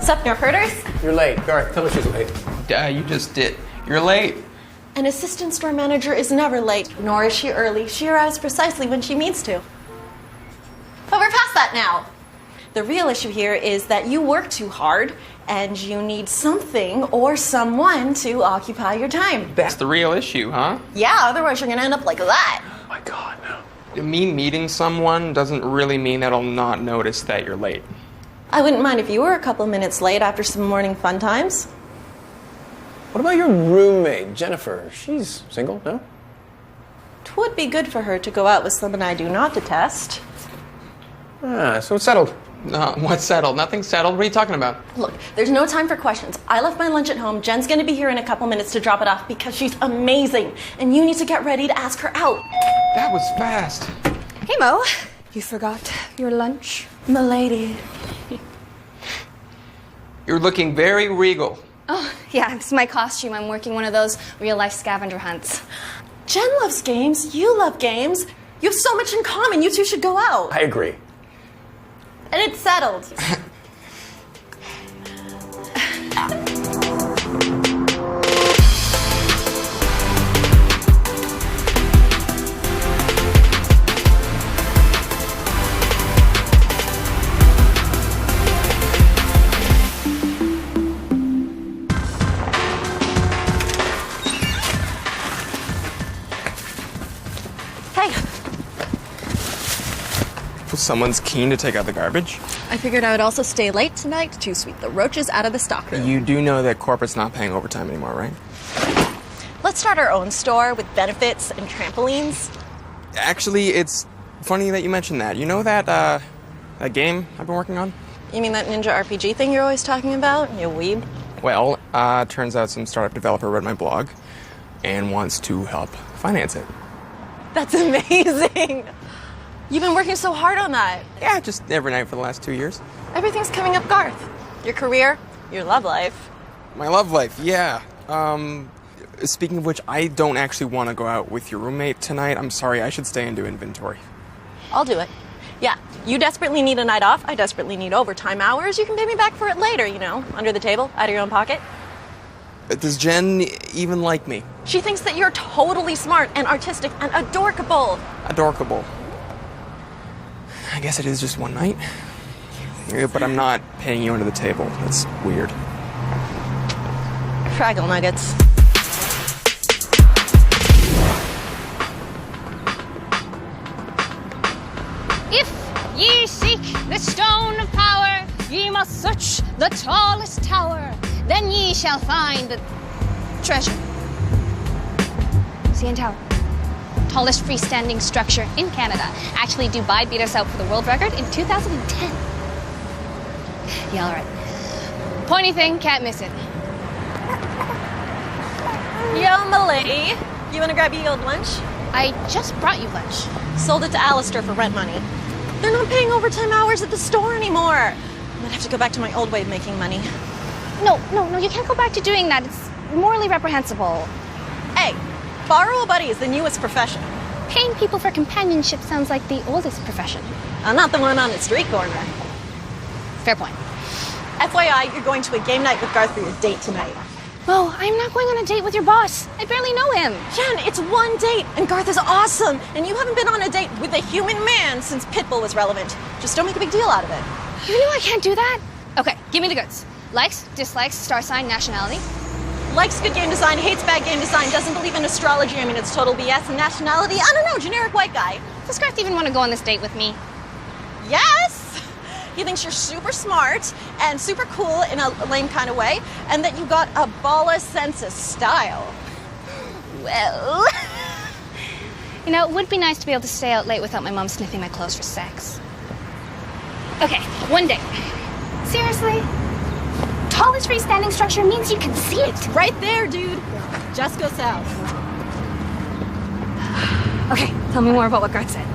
What's up, nerf herders? You're late. Garth, tell me she's late. You just did. You're late. An assistant store manager is never late, nor is she early. She arrives precisely when she means to. But we're past that now. The real issue here is that you work too hard, and you need something or someone to occupy your time. That's the real issue, huh? Yeah, otherwise you're gonna end up like that. Oh my God, no. Me meeting someone doesn't really mean that I'll not notice that you're late. I wouldn't mind if you were a couple minutes late after some morning fun times. What about your roommate, Jennifer? She's single, no? It would be good for her to go out with someone I do not detest. Ah, so it's settled. What's settled? Nothing's settled. What are you talking about? Look, there's no time for questions. I left my lunch at home. Jen's gonna be here in a couple minutes to drop it off because she's amazing. And you need to get ready to ask her out. That was fast. Hey, Mo. You forgot your lunch? Milady. You're looking very regal. Oh, yeah, it's my costume. I'm working one of those real-life scavenger hunts. Jen loves games. You love games. You have so much in common. You two should go out. I agree. And it's settled. Hey, Someone's keen to take out the garbage. I figured I would also stay late tonight to sweep the roaches out of the stockroom. You do know that corporate's not paying overtime anymore, right? Let's start our own store with benefits and trampolines. Actually, it's funny that you mentioned that. You know that game I've been working on? You mean that ninja RPG thing you're always talking about, you weeb? Well, turns out some startup developer read my blog and wants to help finance it. That's amazing. You've been working so hard on that. Yeah, just every night for the last 2 years. Everything's coming up, Garth. Your career, your love life. My love life, yeah. Speaking of which, I don't actually want to go out with your roommate tonight. I'm sorry, I should stay and do inventory. I'll do it. Yeah, you desperately need a night off. I desperately need overtime hours. You can pay me back for it later, you know, under the table, out of your own pocket. Does Jen even like me? She thinks that you're totally smart and artistic and adorkable. Adorkable. I guess it is just one night. Yeah, but I'm not paying you under the table. That's weird. Fraggle nuggets. If ye seek the stone of power, ye must search the tallest tower. Then ye shall find the treasure. CN Tower. Tallest freestanding structure in Canada. Actually, Dubai beat us out for the world record in 2010. Yeah, all right. Pointy thing, can't miss it. Yo, milady. You wanna grab your old lunch? I just brought you lunch. Sold it to Alistair for rent money. They're not paying overtime hours at the store anymore. I might have to go back to my old way of making money. No, you can't go back to doing that. It's morally reprehensible. Hey, borrow a buddy is the newest profession. Paying people for companionship sounds like the oldest profession. I'm not the one on the street corner. Fair point. FYI, you're going to a game night with Garth for your date tonight. Mo, I'm not going on a date with your boss. I barely know him. Jen, it's one date, and Garth is awesome, and you haven't been on a date with a human man since Pitbull was relevant. Just don't make a big deal out of it. You know I can't do that. Okay, give me the goods. Likes, dislikes, star sign, nationality. Likes good game design, hates bad game design, doesn't believe in astrology, I mean it's total BS, and nationality, I don't know, generic white guy. Does Garth even want to go on this date with me? Yes! He thinks you're super smart and super cool in a lame kind of way, and that you got a baller sense of style. Well... You know, it would be nice to be able to stay out late without my mom sniffing my clothes for sex. Okay, one day. Seriously? Tallest freestanding structure means you can see it. Right there, dude. Just go south. Okay, tell me more about what Garth said.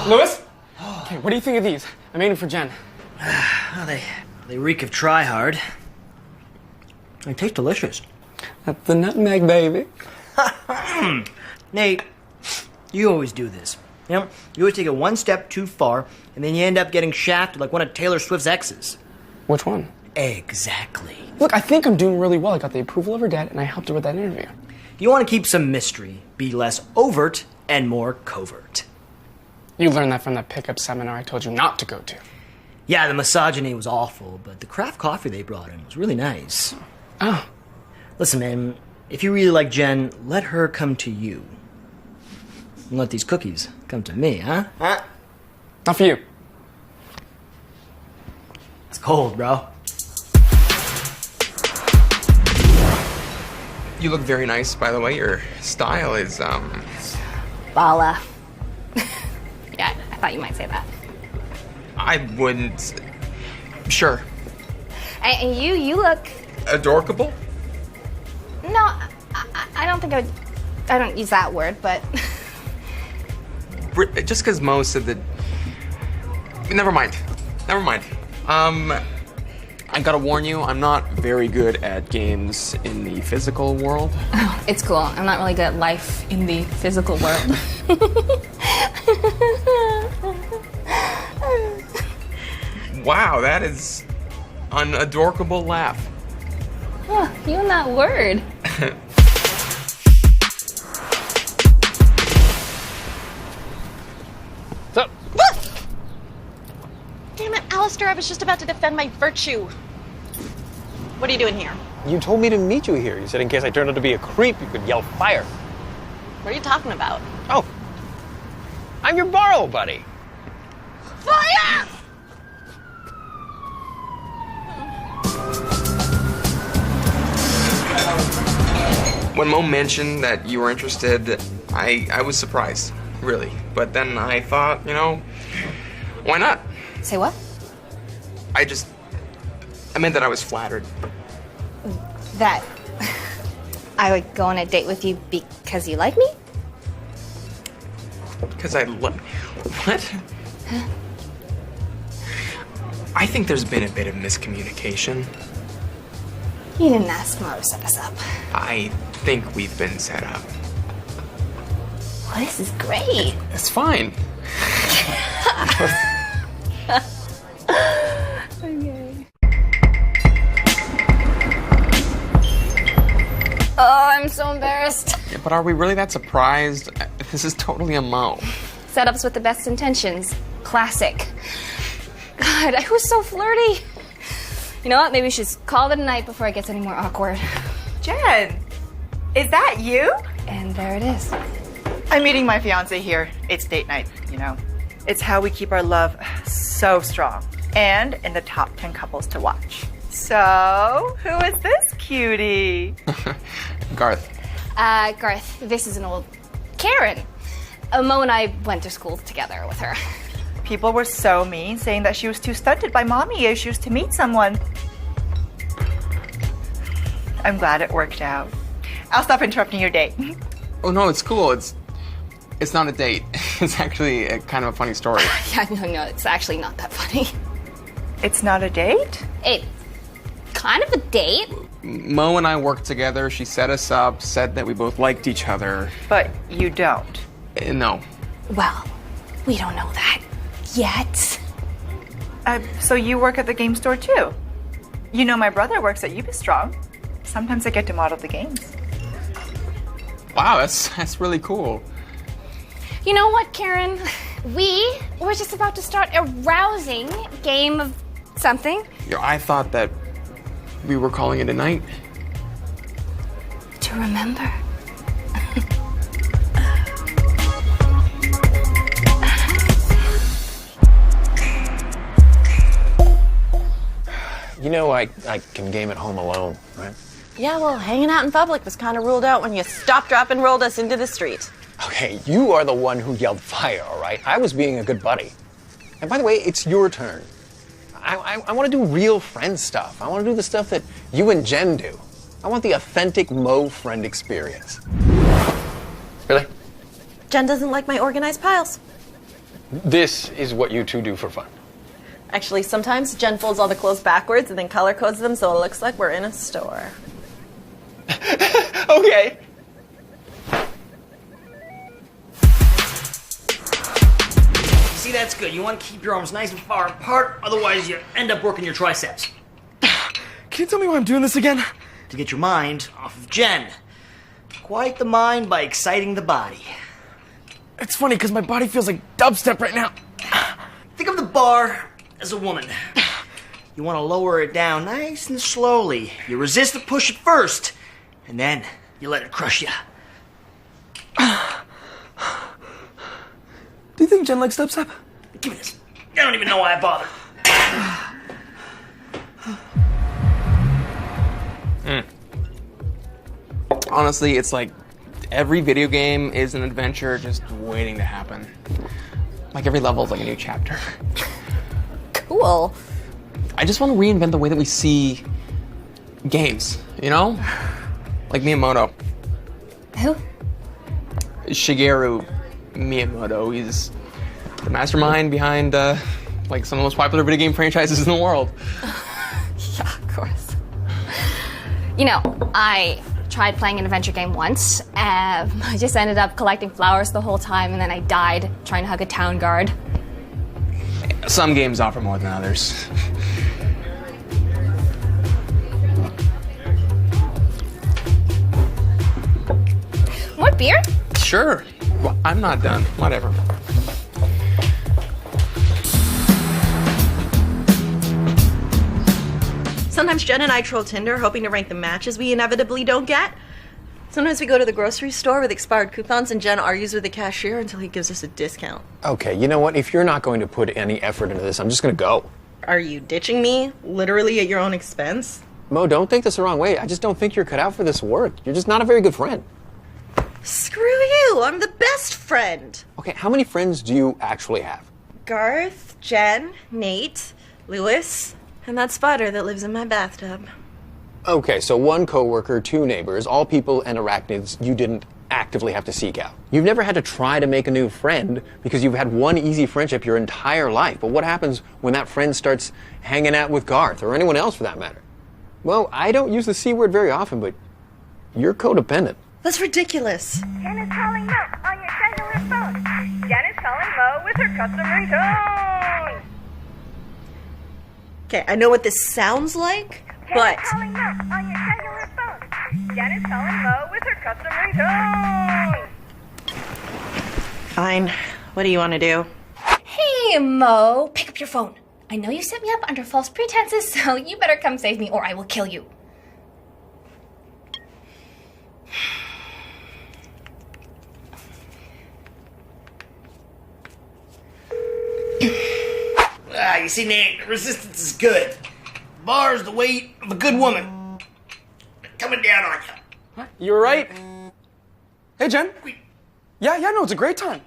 Louis? Okay, what do you think of these? I'm aiming for Jen. Well, they They reek of try-hard. They taste delicious. That's the nutmeg, baby. Nate, you always do this. You know, you always take it one step too far, and then you end up getting shafted like one of Taylor Swift's exes. Which one? Exactly. Look, I think I'm doing really well. I got the approval of her dad, and I helped her with that interview. You want to keep some mystery, be less overt and more covert. You learned that from that pickup seminar I told you not to go to. Yeah, the misogyny was awful, but the craft coffee they brought in was really nice. Oh. Listen, man, if you really like Jen, let her come to you. And let these cookies come to me, huh? Not for you. It's cold, bro. You look very nice, by the way. Your style is, Bala. Yeah, I thought you might say that. I wouldn't... Sure. And you look... Adorkable? No, I don't think I would... I don't use that word, but... Just because Mo said that... Never mind. I gotta warn you, I'm not very good at games in the physical world. Oh, it's cool. I'm not really good at life in the physical world. Wow, that is an adorkable laugh. Oh, you and that word. So, Damn it, Alistair, I was just about to defend my virtue. What are you doing here? you told me to meet you here. You said in case I turned out to be a creep, you could yell fire. What are you talking about? Oh, I'm your borrow buddy. Fire! When Mo mentioned that you were interested, I was surprised, really. But then I thought, you know, why not? Say what? I meant that I was flattered. That I would go on a date with you because you like me? Because I love... What? I think there's been a bit of miscommunication. You didn't ask Mo to set us up. I think we've been set up. Well, this is great. It's fine. Okay. Oh, I'm so embarrassed. Yeah, but are we really that surprised? This is totally a Mo. Setups with the best intentions. Classic. God, I was so flirty. You know what? Maybe we should just call it a night before it gets any more awkward. Jen, is that you? And there it is. I'm meeting my fiance here. It's date night, you know. It's how we keep our love so strong and in the top 10 couples to watch. So, who is this cutie? Garth. Garth, this is an old Karen. Mo and I went to school together with her. People were so mean, saying that she was too stunted by mommy issues to meet someone. I'm glad it worked out. I'll stop interrupting your date. Oh no, it's cool. It's not a date. It's actually a kind of a funny story. Yeah, no, it's actually not that funny. It's not a date? It's kind of a date. Mo and I worked together. She set us up, said that we both liked each other. But you don't. No. Well, we don't know that yet. So you work at the game store too? You know my brother works at Ubistrong. Sometimes I get to model the games. Wow, that's really cool. You know what, Karen? We were just about to start a rousing game of something. I thought that we were calling it a night. To remember. You know I can game at home alone, right? Yeah, well, hanging out in public was kind of ruled out when you stopped, drop, and rolled us into the street. Okay, you are the one who yelled fire, all right? I was being a good buddy. And by the way, it's your turn. I want to do real friend stuff. I want to do the stuff that you and Jen do. I want the authentic Mo friend experience. Really? Jen doesn't like my organized piles. This is what you two do for fun. Actually, sometimes Jen folds all the clothes backwards and then color codes them so it looks like we're in a store. Okay. See, that's good. You want to keep your arms nice and far apart, otherwise you end up working your triceps. Can you tell me why I'm doing this again? To get your mind off of Jen. Quiet the mind by exciting the body. It's funny because my body feels like dubstep right now. Think of the bar as a woman. You want to lower it down nice and slowly. You resist the push at first, and then you let it crush you. Do you think Jen likes dubstep? Give me this. I don't even know why I bothered. Honestly, it's like every video game is an adventure just waiting to happen. Like every level is like a new chapter. Cool. I just want to reinvent the way that we see games, you know? Like Miyamoto. Who? Shigeru Miyamoto. He's the mastermind behind like some of the most popular video game franchises in the world. Yeah, of course. You know, I tried playing an adventure game once. I just ended up collecting flowers the whole time, and then I died trying to hug a town guard. Some games offer more than others. More beer? Sure. Well, I'm not done. Whatever. Sometimes Jen and I troll Tinder, hoping to rank the matches we inevitably don't get. Sometimes we go to the grocery store with expired coupons and Jen argues with the cashier until he gives us a discount. Okay, you know what? If you're not going to put any effort into this, I'm just going to go. Are you ditching me? Literally at your own expense? Mo, don't take this the wrong way. I just don't think you're cut out for this work. You're just not a very good friend. Screw you! I'm the best friend! Okay, how many friends do you actually have? Garth, Jen, Nate, Lewis, and that spider that lives in my bathtub. Okay, so 1 coworker, 2 neighbors, all people and arachnids you didn't actively have to seek out. You've never had to try to make a new friend because you've had one easy friendship your entire life. But what happens when that friend starts hanging out with Garth, or anyone else for that matter? Well, I don't use the C word very often, but you're codependent. That's ridiculous. Jen is calling Mo on your cellular phone. Jen is calling Mo with her customary tone. Okay, I know what this sounds like, Jen but... is calling Mo on your cellular phone. Jen is calling Mo with her customary tone. Fine. What do you want to do? Hey, Mo, pick up your phone. I know you set me up under false pretenses, so you better come save me or I will kill you. You see, Nate, resistance is good. Bar's the weight of a good woman. Coming down on you. You were right. Hey, Jen. Yeah, no, it's a great time.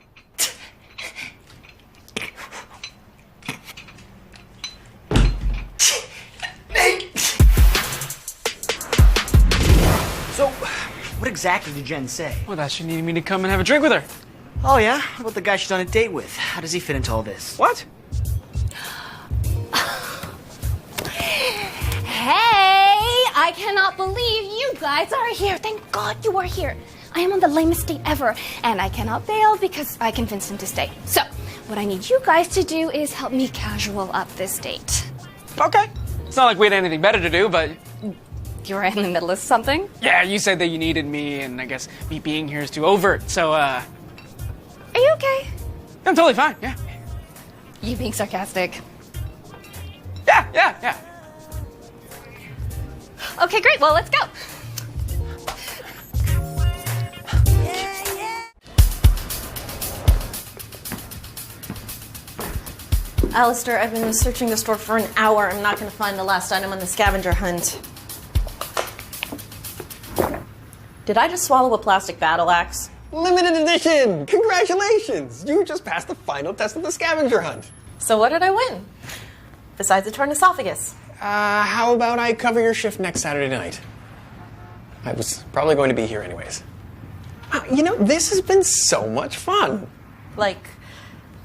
Nate! So, what exactly did Jen say? Well, that she needed me to come and have a drink with her. Oh, yeah? What about the guy she's on a date with? How does he fit into all this? What? Hey, I cannot believe you guys are here. Thank God you are here. I am on the lamest date ever, and I cannot bail because I convinced him to stay. So, what I need you guys to do is help me casual up this date. Okay. It's not like we had anything better to do, but You're in the middle of something? yeah, you said that you needed me, and I guess me being here is too overt, so, Are you okay? I'm totally fine, yeah. You being sarcastic. Yeah. Okay, great. Well, let's go. Alistair, I've been searching the store for an hour. I'm not going to find the last item on the scavenger hunt. Did I just swallow a plastic battle axe? Limited edition! Congratulations! You just passed the final test of the scavenger hunt. So what did I win? Besides a torn esophagus. How about I cover your shift next Saturday night? I was probably going to be here anyways. You know, this has been so much fun. Like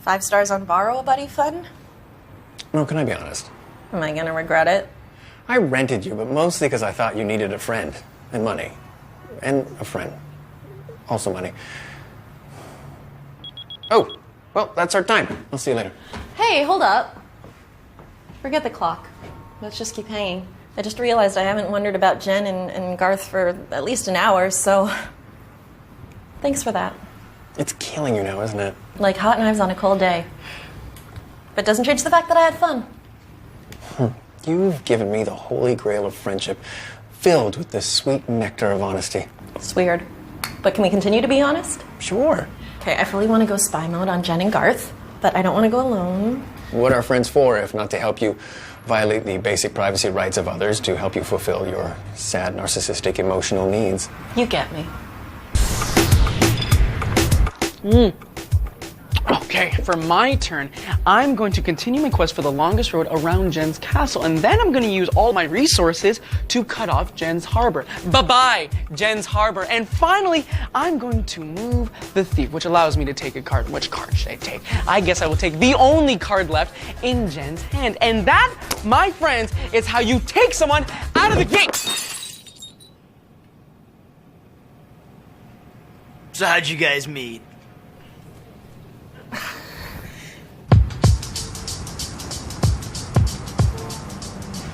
5 stars on Borrow-A-Buddy fun? No, can I be honest? Am I gonna regret it? I rented you, but mostly because I thought you needed a friend and money. And a friend. Also money. Oh, well, that's our time. I'll see you later. Hey, hold up. Forget the clock. Let's just keep hanging. I just realized I haven't wondered about Jen and Garth for at least an hour, so thanks for that. It's killing you now, isn't it? Like hot knives on a cold day. But doesn't change the fact that I had fun. You've given me the holy grail of friendship, filled with the sweet nectar of honesty. It's weird. But can we continue to be honest? Sure. Okay, I fully want to go spy mode on Jen and Garth, but I don't want to go alone. What are friends for if not to help you violate the basic privacy rights of others to help you fulfill your sad, narcissistic, emotional needs? You get me. Okay, for my turn, I'm going to continue my quest for the longest road around Jen's castle, and then I'm going to use all my resources to cut off Jen's harbor. Bye-bye, Jen's harbor. And finally, I'm going to move the thief, which allows me to take a card. Which card should I take? I guess I will take the only card left in Jen's hand. And that, my friends, is how you take someone out of the gate. So how'd you guys meet?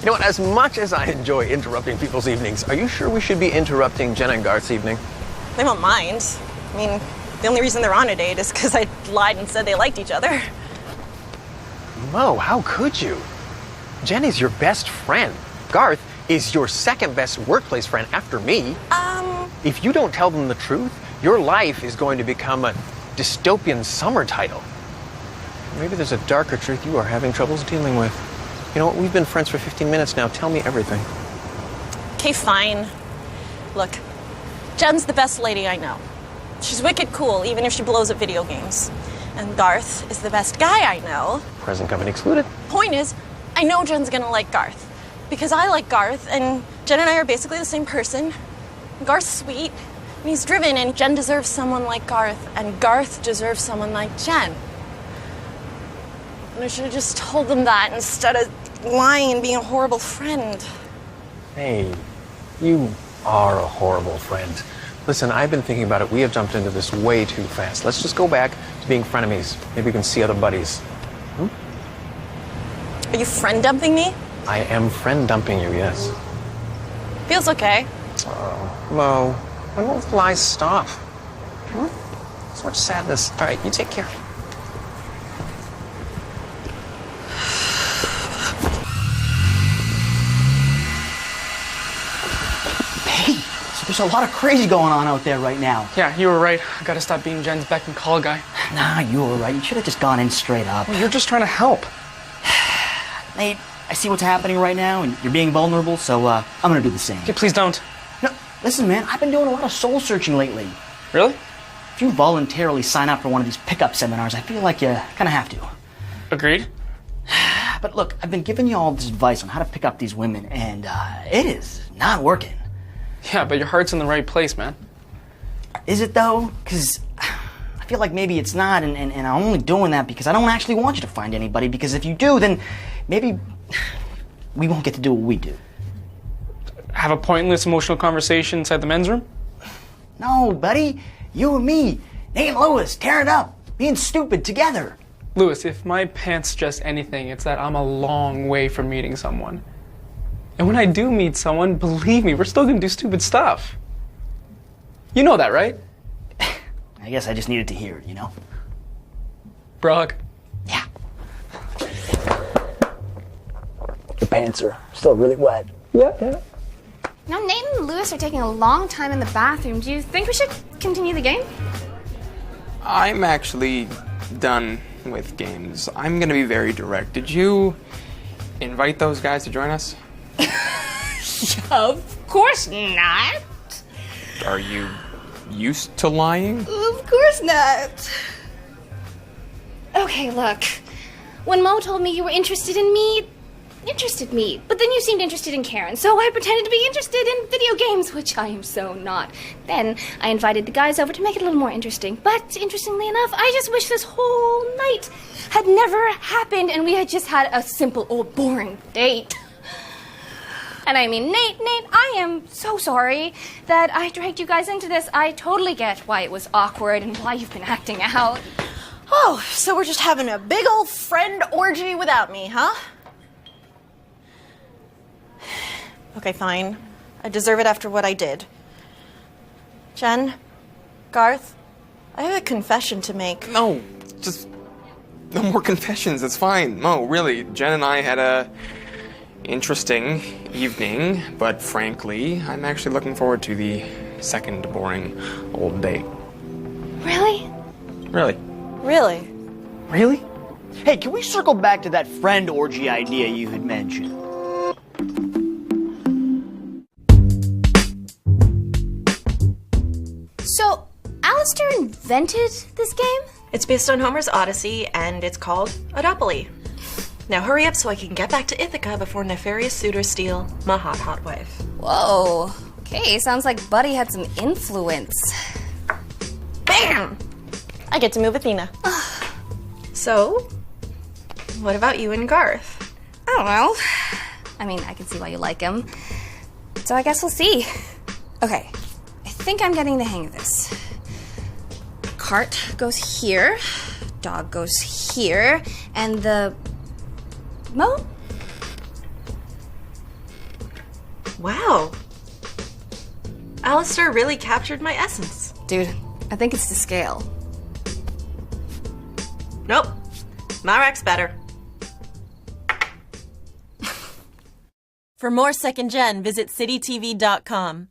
You know what, as much as I enjoy interrupting people's evenings, are you sure we should be interrupting Jen and Garth's evening? They won't mind. I mean, the only reason they're on a date is because I lied and said they liked each other. Mo, how could you? Jen is your best friend. Garth is your second best workplace friend after me. If you don't tell them the truth, your life is going to become a dystopian summer title. Maybe there's a darker truth you are having troubles dealing with. You know what? We've been friends for 15 minutes now. Tell me everything. Okay, fine. Look, Jen's the best lady I know. She's wicked cool, even if she blows at video games. And Garth is the best guy I know. Present company excluded. Point is, I know Jen's gonna like Garth. Because I like Garth, and Jen and I are basically the same person. Garth's sweet, and he's driven, and Jen deserves someone like Garth, and Garth deserves someone like Jen. And I should have just told them that instead of lying and being a horrible friend. Hey, you are a horrible friend. Listen, I've been thinking about it. We have jumped into this way too fast. Let's just go back to being frenemies. Maybe we can see other buddies. Are you friend dumping me? I am friend dumping you, yes. Feels okay. Mo, when will the lies stop? So much sadness. All right, you take care. There's a lot of crazy going on out there right now. Yeah, you were right. I gotta stop being Jen's beck and call guy. Nah, you were right. You should have just gone in straight up. Well, you're just trying to help. Nate, I see what's happening right now, and you're being vulnerable, so I'm gonna do the same. Okay, please don't. No, listen, man, I've been doing a lot of soul searching lately. Really? If you voluntarily sign up for one of these pickup seminars, I feel like you kind of have to. Agreed. But look, I've been giving you all this advice on how to pick up these women, and it is not working. Yeah, but your heart's in the right place, man. Is it though? Because I feel like maybe it's not, and I'm only doing that because I don't actually want you to find anybody, because if you do, then maybe we won't get to do what we do. Have a pointless emotional conversation inside the men's room? No, buddy. You and me, Nate and Lois, tearing up, being stupid together. Lewis, if my pants suggest anything, it's that I'm a long way from meeting someone. And when I do meet someone, believe me, we're still gonna do stupid stuff. You know that, right? I guess I just needed to hear it, you know? Brock. Yeah. Your pants are still really wet. Yeah. Now, Nate and Lewis are taking a long time in the bathroom. Do you think we should continue the game? I'm actually done with games. I'm gonna be very direct. Did you invite those guys to join us? Of course not. Are you used to lying? Of course not. Okay, look. When Mo told me you were interested in me, interested me. But then you seemed interested in Karen, so I pretended to be interested in video games, which I am so not. Then I invited the guys over to make it a little more interesting. But interestingly enough, I just wish this whole night had never happened and we had just had a simple old boring date. And I mean, Nate, I am so sorry that I dragged you guys into this. I totally get why it was awkward and why you've been acting out. Oh, so we're just having a big old friend orgy without me, huh? Okay, fine. I deserve it after what I did. Jen, Garth, I have a confession to make. No, just no more confessions. It's fine. No, really. Jen and I had a interesting evening, but frankly, I'm actually looking forward to the second boring old date. Really? Really? Really? Really? Hey, can we circle back to that friend orgy idea you had mentioned? So, Alistair invented this game? It's based on Homer's Odyssey, and it's called Adopoly. Now hurry up so I can get back to Ithaca before nefarious suitors steal my hot wife. Whoa. Okay, sounds like Buddy had some influence. Bam! I get to move Athena. So, what about you and Garth? I don't know. I mean, I can see why you like him. So I guess we'll see. Okay, I think I'm getting the hang of this. Cart goes here, dog goes here, and the... Mo? Wow. Alistair really captured my essence. Dude, I think it's the scale. Nope. Marek's better. For more Second Gen, visit citytv.com.